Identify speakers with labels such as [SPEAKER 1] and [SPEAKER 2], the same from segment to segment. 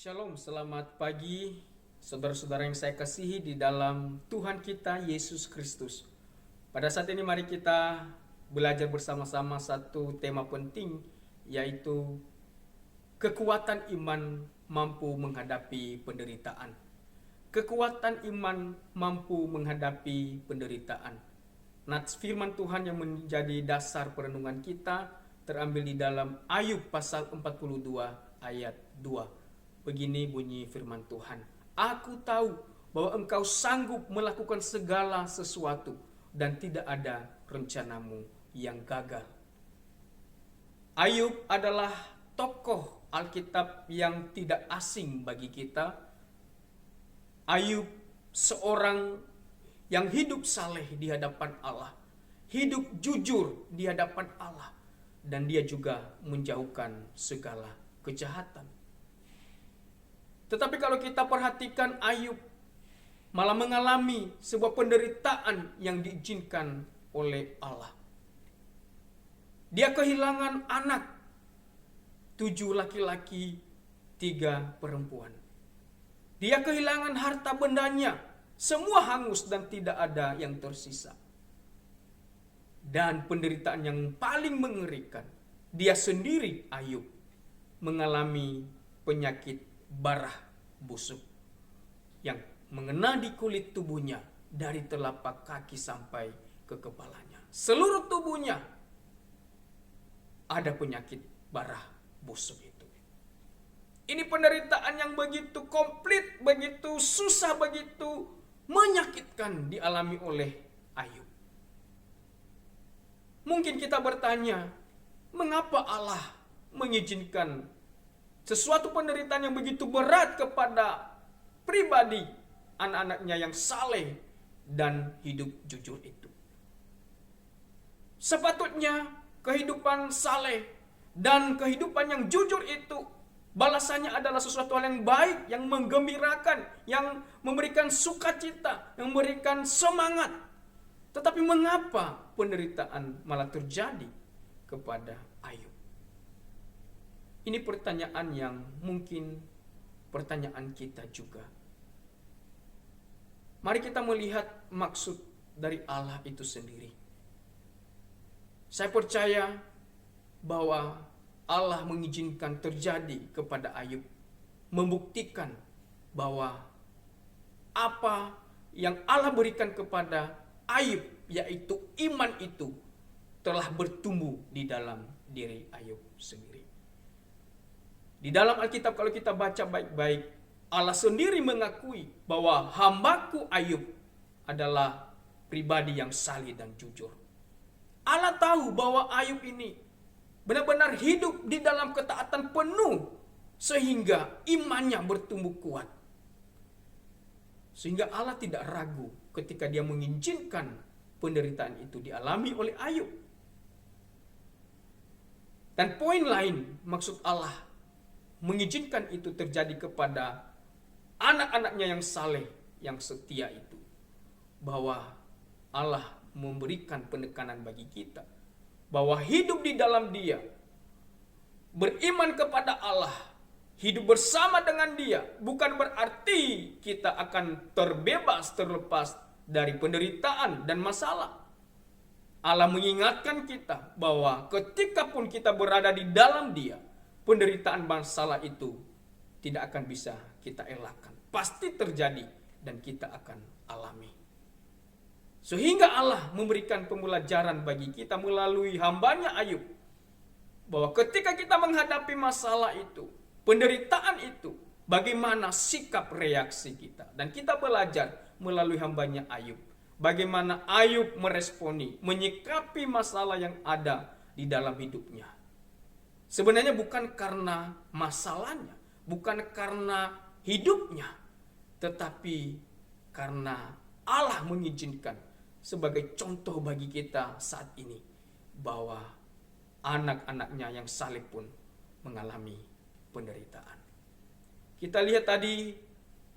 [SPEAKER 1] Shalom, selamat pagi saudara-saudara yang saya kasihi di dalam Tuhan kita Yesus Kristus. Pada saat ini mari kita belajar bersama-sama satu tema penting, yaitu kekuatan iman mampu menghadapi penderitaan. Kekuatan iman mampu menghadapi penderitaan. Nats firman Tuhan yang menjadi dasar perenungan kita terambil di dalam Ayub pasal 42 ayat 2. Begini bunyi firman Tuhan. Aku tahu bahwa engkau sanggup melakukan segala sesuatu dan tidak ada rencanamu yang gagal. Ayub adalah tokoh Alkitab yang tidak asing bagi kita. Ayub seorang yang hidup saleh di hadapan Allah, hidup jujur di hadapan Allah, dan dia juga menjauhkan segala kejahatan. Tetapi kalau kita perhatikan, Ayub malah mengalami sebuah penderitaan yang diizinkan oleh Allah. Dia kehilangan anak, 7 laki-laki, 3 perempuan. Dia kehilangan harta bendanya, semua hangus dan tidak ada yang tersisa. Dan penderitaan yang paling mengerikan, dia sendiri, Ayub, mengalami penyakit barah busuk yang mengena di kulit tubuhnya dari telapak kaki sampai ke kepalanya. Seluruh tubuhnya ada penyakit barah busuk itu. Ini penderitaan yang begitu komplit, begitu susah, begitu menyakitkan dialami oleh Ayub. Mungkin kita bertanya, mengapa Allah mengizinkan sesuatu penderitaan yang begitu berat kepada pribadi anak-anaknya yang saleh dan hidup jujur itu? Sepatutnya kehidupan saleh dan kehidupan yang jujur itu balasannya adalah sesuatu hal yang baik, yang menggembirakan, yang memberikan sukacita, yang memberikan semangat. Tetapi mengapa penderitaan malah terjadi kepada Ayub? Ini pertanyaan yang mungkin pertanyaan kita juga. Mari kita melihat maksud dari Allah itu sendiri. Saya percaya bahwa Allah mengizinkan terjadi kepada Ayub, membuktikan bahwa apa yang Allah berikan kepada Ayub, yaitu iman itu, telah bertumbuh di dalam diri Ayub sendiri. Di dalam Alkitab kalau kita baca baik-baik, Allah sendiri mengakui bahwa hambaku Ayub adalah pribadi yang saleh dan jujur. Allah tahu bahwa Ayub ini benar-benar hidup di dalam ketaatan penuh sehingga imannya bertumbuh kuat. Sehingga Allah tidak ragu ketika dia mengizinkan penderitaan itu dialami oleh Ayub. Dan poin lain, maksud Allah mengizinkan itu terjadi kepada anak-anaknya yang saleh, yang setia itu, bahwa Allah memberikan penekanan bagi kita bahwa hidup di dalam Dia, beriman kepada Allah, hidup bersama dengan Dia, bukan berarti kita akan terbebas, terlepas dari penderitaan dan masalah. Allah mengingatkan kita bahwa ketika pun kita berada di dalam Dia, penderitaan masalah itu tidak akan bisa kita elakkan. Pasti terjadi dan kita akan alami. Sehingga Allah memberikan pembelajaran bagi kita melalui hambanya Ayub, bahwa ketika kita menghadapi masalah itu, penderitaan itu, bagaimana sikap reaksi kita. Dan kita belajar melalui hambanya Ayub, bagaimana Ayub meresponi, menyikapi masalah yang ada di dalam hidupnya. Sebenarnya bukan karena masalahnya, bukan karena hidupnya, tetapi karena Allah mengizinkan sebagai contoh bagi kita saat ini bahwa anak-anaknya yang saleh pun mengalami penderitaan. Kita lihat tadi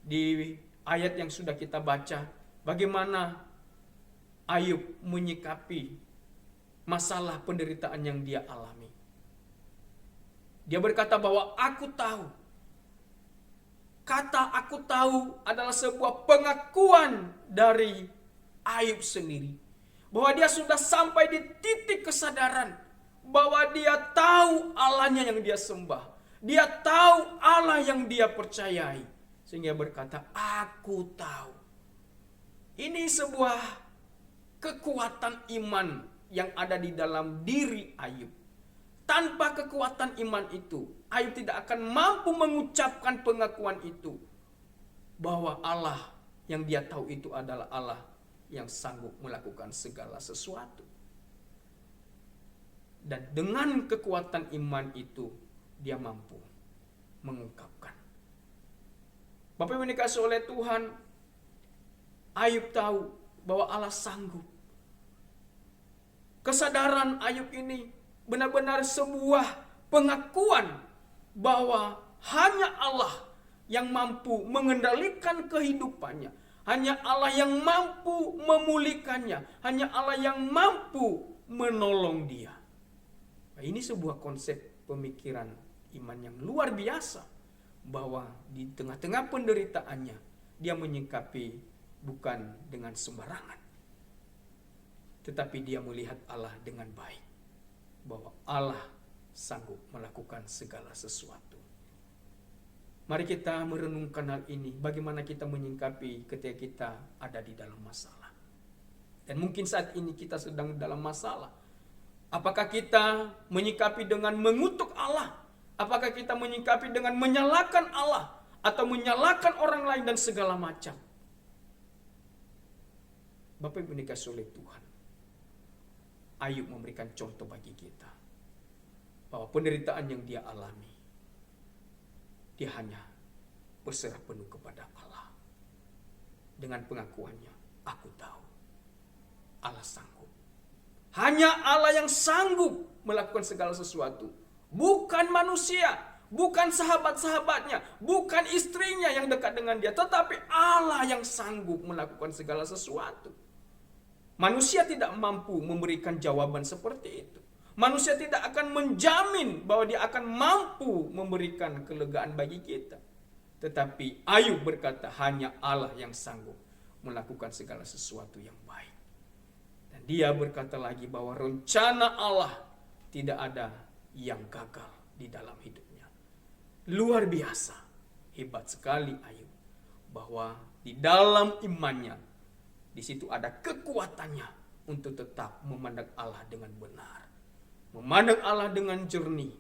[SPEAKER 1] di ayat yang sudah kita baca, bagaimana Ayub menyikapi masalah penderitaan yang dia alami. Dia berkata bahwa aku tahu kata aku tahu adalah sebuah pengakuan dari Ayub sendiri. Bahwa dia sudah sampai di titik kesadaran bahwa dia tahu Allahnya yang dia sembah. Dia tahu Allah yang dia percayai. Sehingga berkata, aku tahu. Ini sebuah kekuatan iman yang ada di dalam diri Ayub. Tanpa kekuatan iman itu, Ayub tidak akan mampu mengucapkan pengakuan itu. Bahwa Allah yang dia tahu itu adalah Allah yang sanggup melakukan segala sesuatu. Dan dengan kekuatan iman itu, dia mampu mengungkapkan. Bapak Ibu dikasihi oleh Tuhan, Ayub tahu bahwa Allah sanggup. Kesadaran Ayub ini benar-benar sebuah pengakuan bahwa hanya Allah yang mampu mengendalikan kehidupannya. Hanya Allah yang mampu memulihkannya. Hanya Allah yang mampu menolong dia. Nah, ini sebuah konsep pemikiran iman yang luar biasa. Bahwa di tengah-tengah penderitaannya, dia menyikapi bukan dengan sembarangan. Tetapi dia melihat Allah dengan baik. Bahwa Allah sanggup melakukan segala sesuatu. Mari kita merenungkan hal ini. Bagaimana kita menyikapi ketika kita ada di dalam masalah. Dan mungkin saat ini kita sedang dalam masalah. Apakah kita menyikapi dengan mengutuk Allah? Apakah kita menyikapi dengan menyalahkan Allah? Atau menyalahkan orang lain dan segala macam? Bapak Ibu dikasihi oleh Tuhan. Ayub memberikan contoh bagi kita. Bahwa penderitaan yang dia alami, dia hanya berserah penuh kepada Allah. Dengan pengakuannya, aku tahu Allah sanggup. Hanya Allah yang sanggup melakukan segala sesuatu. Bukan manusia, bukan sahabat-sahabatnya, bukan istrinya yang dekat dengan dia. Tetapi Allah yang sanggup melakukan segala sesuatu. Manusia tidak mampu memberikan jawaban seperti itu. Manusia tidak akan menjamin bahwa dia akan mampu memberikan kelegaan bagi kita. Tetapi Ayub berkata, hanya Allah yang sanggup melakukan segala sesuatu yang baik. Dan dia berkata lagi bahwa rencana Allah tidak ada yang gagal di dalam hidupnya. Luar biasa, hebat sekali Ayub. Bahwa di dalam imannya, di situ ada kekuatannya untuk tetap memandang Allah dengan benar. Memandang Allah dengan jernih,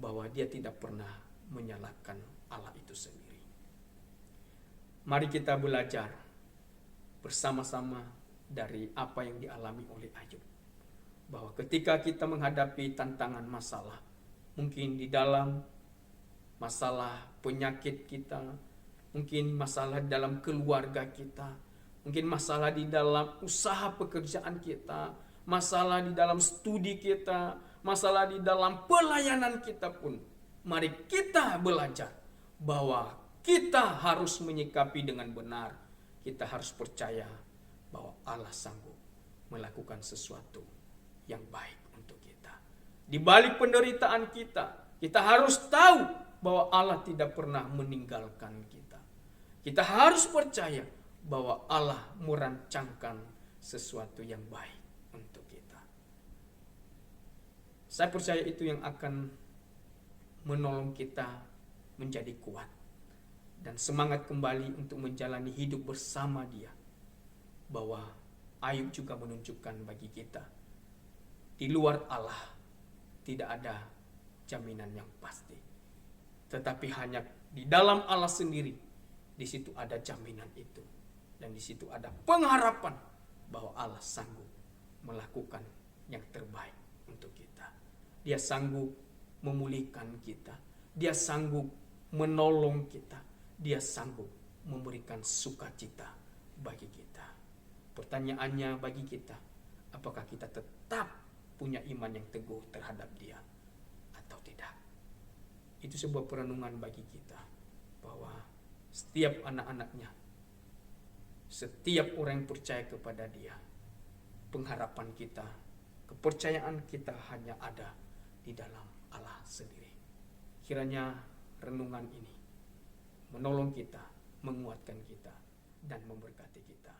[SPEAKER 1] bahwa dia tidak pernah menyalahkan Allah itu sendiri. Mari kita belajar bersama-sama dari apa yang dialami oleh Ayub. Bahwa ketika kita menghadapi tantangan masalah, mungkin di dalam masalah penyakit kita, mungkin masalah di dalam keluarga kita, mungkin masalah di dalam usaha pekerjaan kita, masalah di dalam studi kita, masalah di dalam pelayanan kita pun. Mari kita belajar bahwa kita harus menyikapi dengan benar. Kita harus percaya bahwa Allah sanggup melakukan sesuatu yang baik untuk kita. Di balik penderitaan kita, kita harus tahu bahwa Allah tidak pernah meninggalkan kita. Kita harus percaya bahwa Allah merancangkan sesuatu yang baik untuk kita. Saya percaya itu yang akan menolong kita menjadi kuat dan semangat kembali untuk menjalani hidup bersama Dia. Bahwa Ayub juga menunjukkan bagi kita, di luar Allah tidak ada jaminan yang pasti. Tetapi hanya di dalam Allah sendiri, di situ ada jaminan itu. Dan di situ ada pengharapan bahwa Allah sanggup melakukan yang terbaik untuk kita. Dia sanggup memulihkan kita. Dia sanggup menolong kita. Dia sanggup memberikan sukacita bagi kita. Pertanyaannya bagi kita, apakah kita tetap punya iman yang teguh terhadap Dia atau tidak? Itu sebuah perenungan bagi kita, bahwa setiap anak-anaknya, setiap orang yang percaya kepada Dia, pengharapan kita, kepercayaan kita hanya ada di dalam Allah sendiri. Kiranya renungan ini menolong kita, menguatkan kita, dan memberkati kita.